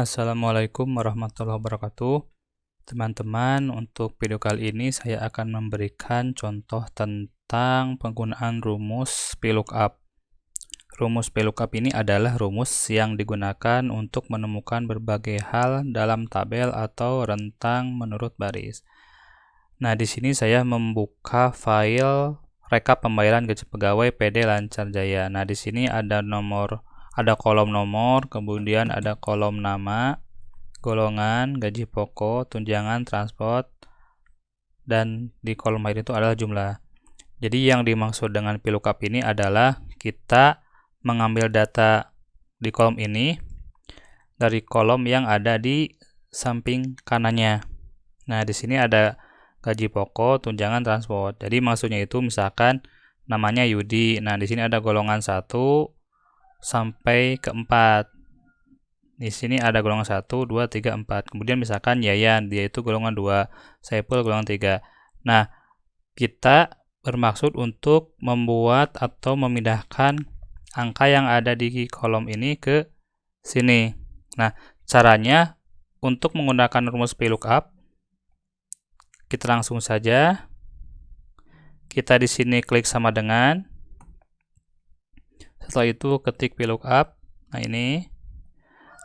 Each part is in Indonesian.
Assalamualaikum warahmatullahi wabarakatuh. Teman-teman, untuk video kali ini saya akan memberikan contoh tentang penggunaan rumus VLOOKUP. Rumus VLOOKUP ini adalah rumus yang digunakan untuk menemukan berbagai hal dalam tabel atau rentang menurut baris. Nah, di sini saya membuka file rekap pembayaran gaji pegawai PD Lancar Jaya. Nah, di sini ada kolom nomor, kemudian ada kolom nama, golongan, gaji pokok, tunjangan, transport, dan di kolom akhir itu adalah jumlah. Jadi yang dimaksud dengan VLOOKUP ini adalah kita mengambil data di kolom ini dari kolom yang ada di samping kanannya. Nah, di sini ada gaji pokok, tunjangan, transport. Jadi maksudnya itu misalkan namanya Yudi. Nah, di sini ada golongan 1 sampai ke 4. Di sini ada golongan 1, 2, 3, 4. Kemudian misalkan Yayan, dia itu golongan 2, Saiful golongan 3. Nah, kita bermaksud untuk membuat atau memindahkan angka yang ada di kolom ini ke sini. Nah, caranya untuk menggunakan rumus VLOOKUP, kita langsung saja kita di sini klik sama dengan. Setelah itu ketik VLOOKUP. Nah, ini.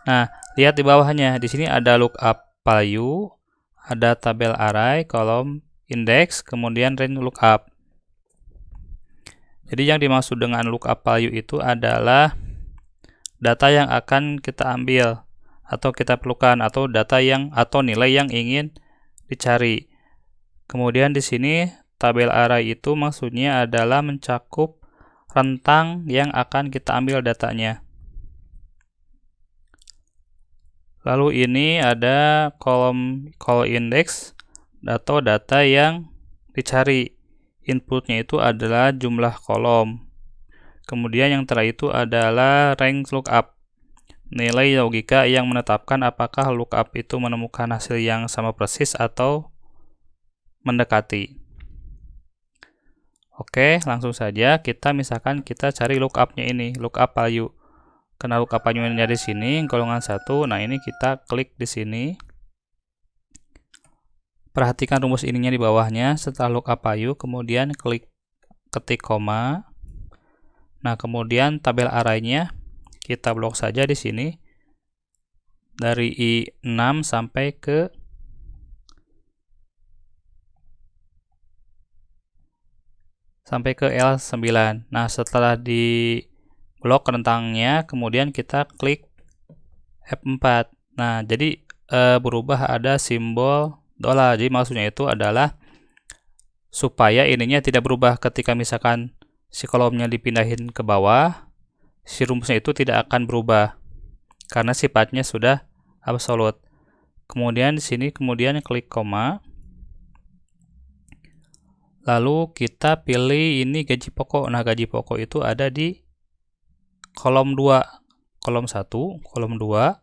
Nah, lihat di bawahnya. Di sini ada lookup value, ada tabel array, kolom index, kemudian range lookup. Jadi yang dimaksud dengan lookup value itu adalah data yang akan kita ambil atau kita perlukan, atau data atau nilai yang ingin dicari. Kemudian di sini tabel array itu maksudnya adalah mencakup rentang yang akan kita ambil datanya. Lalu ini ada kolom call index atau data yang dicari. Inputnya itu adalah jumlah kolom. Kemudian yang terakhir itu adalah range lookup. Nilai logika yang menetapkan apakah lookup itu menemukan hasil yang sama persis atau mendekati. Oke, langsung saja kita misalkan kita cari lookupnya ini, lookup value. Karena lookup value-nya di sini, golongan 1. Nah, ini kita klik di sini. Perhatikan rumus ininya di bawahnya. Setelah lookup value, kemudian ketik koma. Nah, kemudian tabel array-nya kita blok saja di sini. Dari I6 sampai ke L9. Nah, setelah di blok rentangnya, kemudian kita klik F4. Nah, jadi berubah ada simbol dolar. Jadi maksudnya itu adalah supaya ininya tidak berubah ketika misalkan si kolomnya dipindahin ke bawah, si rumusnya itu tidak akan berubah karena sifatnya sudah absolut. Kemudian di sini klik koma. Lalu kita pilih ini gaji pokok. Nah, gaji pokok itu ada di kolom 2. Kolom 1, kolom 2.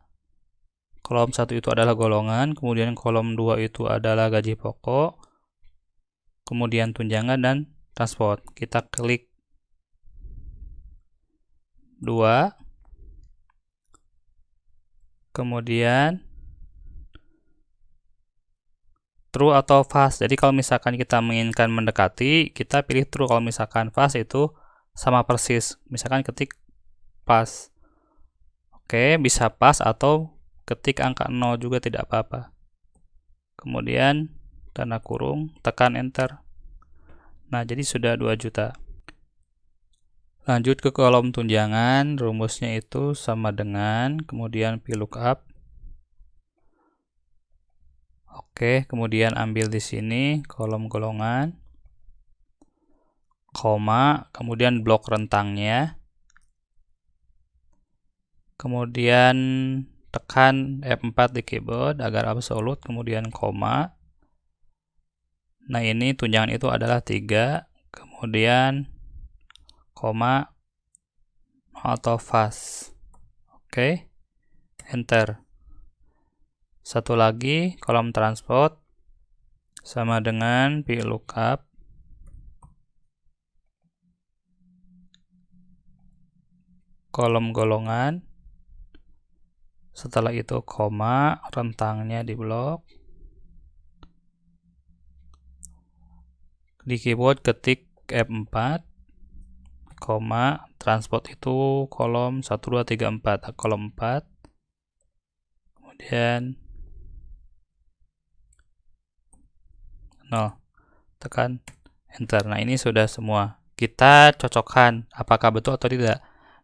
Kolom 1 itu adalah golongan, kemudian kolom 2 itu adalah gaji pokok, kemudian tunjangan dan transport. Kita klik 2. Kemudian true atau false. Jadi kalau misalkan kita menginginkan mendekati, kita pilih true. Kalau misalkan false itu sama persis. Misalkan ketik pas. Oke, bisa pas atau ketik angka 0 juga tidak apa-apa. Kemudian tanda kurung, tekan enter. Nah, jadi sudah 2 juta. Lanjut ke kolom tunjangan, rumusnya itu sama dengan, kemudian VLOOKUP. Oke, kemudian ambil di sini kolom golongan, koma, kemudian blok rentangnya. Kemudian tekan F4 di keyboard agar absolut, kemudian koma. Nah, ini tunjangan itu adalah 3, kemudian koma atau fast. Oke, enter. Satu lagi, kolom transport sama dengan VLOOKUP. Kolom golongan, Setelah itu koma, rentangnya di blok. Di keyboard ketik F4, koma, transport itu kolom 1, 2, 3, 4, kolom 4. Kemudian 0, tekan enter. Nah, ini sudah semua. Kita cocokkan apakah betul atau tidak.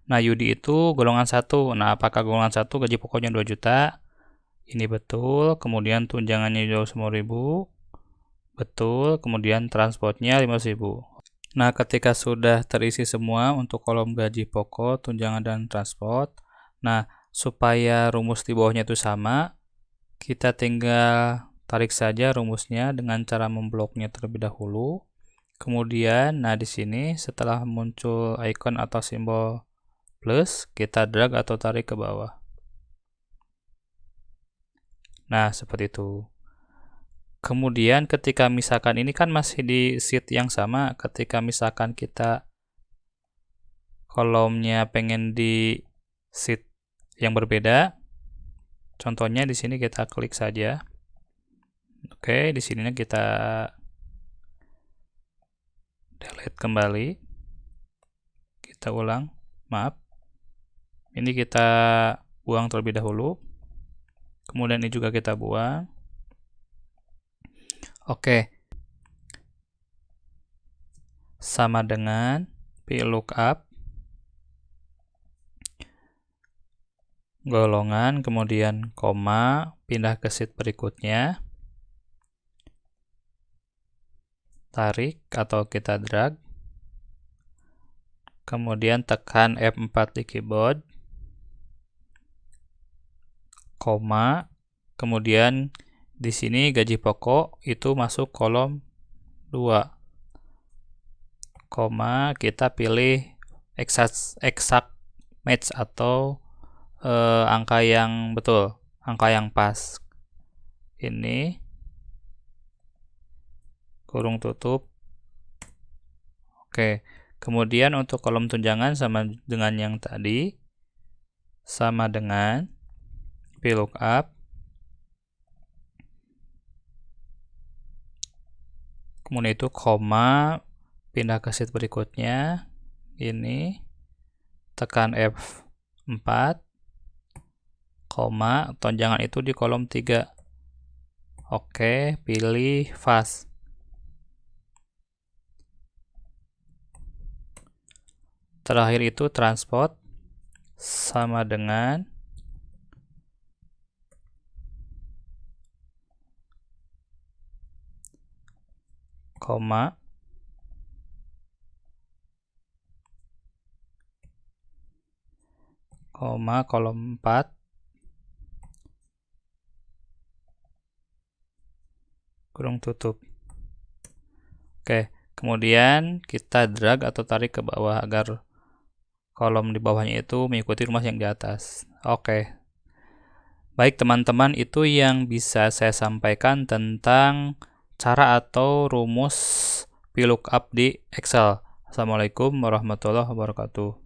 Nah, Yudi itu golongan 1. Nah, apakah golongan 1 gaji pokoknya 2 juta? Ini betul. Kemudian tunjangannya 250.000. Betul. Kemudian transportnya 500.000. Nah, ketika sudah terisi semua untuk kolom gaji pokok, tunjangan, dan transport. Nah, supaya rumus di bawahnya itu sama, kita tinggal tarik saja rumusnya dengan cara membloknya terlebih dahulu. Kemudian, nah di sini setelah muncul icon atau simbol plus, kita drag atau tarik ke bawah. Nah, seperti itu. Kemudian ketika misalkan ini kan masih di sheet yang sama, ketika misalkan kita kolomnya pengen di sheet yang berbeda, contohnya di sini kita klik saja. Oke, di sini kita delete kembali. Kita ulang, maaf. Ini kita buang terlebih dahulu. Kemudian ini juga kita buang. Oke. Sama dengan VLOOKUP golongan, kemudian koma, pindah ke sheet berikutnya. Tarik atau kita drag. Kemudian tekan F4 di keyboard. Koma. Kemudian di sini gaji pokok itu masuk kolom 2. Koma, kita pilih exact match atau angka yang betul, angka yang pas. Ini kurung tutup. Oke, kemudian untuk kolom tunjangan sama dengan yang tadi, sama dengan VLOOKUP. Kemudian itu koma, pindah ke sheet berikutnya. Ini tekan F4, koma, tunjangan itu di kolom 3. Oke, pilih fast. Terakhir itu transport sama dengan koma, kolom 4, kurung tutup. Oke, kemudian kita drag atau tarik ke bawah agar kolom di bawahnya itu mengikuti rumus yang di atas. Oke. Baik teman-teman, itu yang bisa saya sampaikan tentang cara atau rumus VLOOKUP di Excel. Assalamualaikum warahmatullahi wabarakatuh.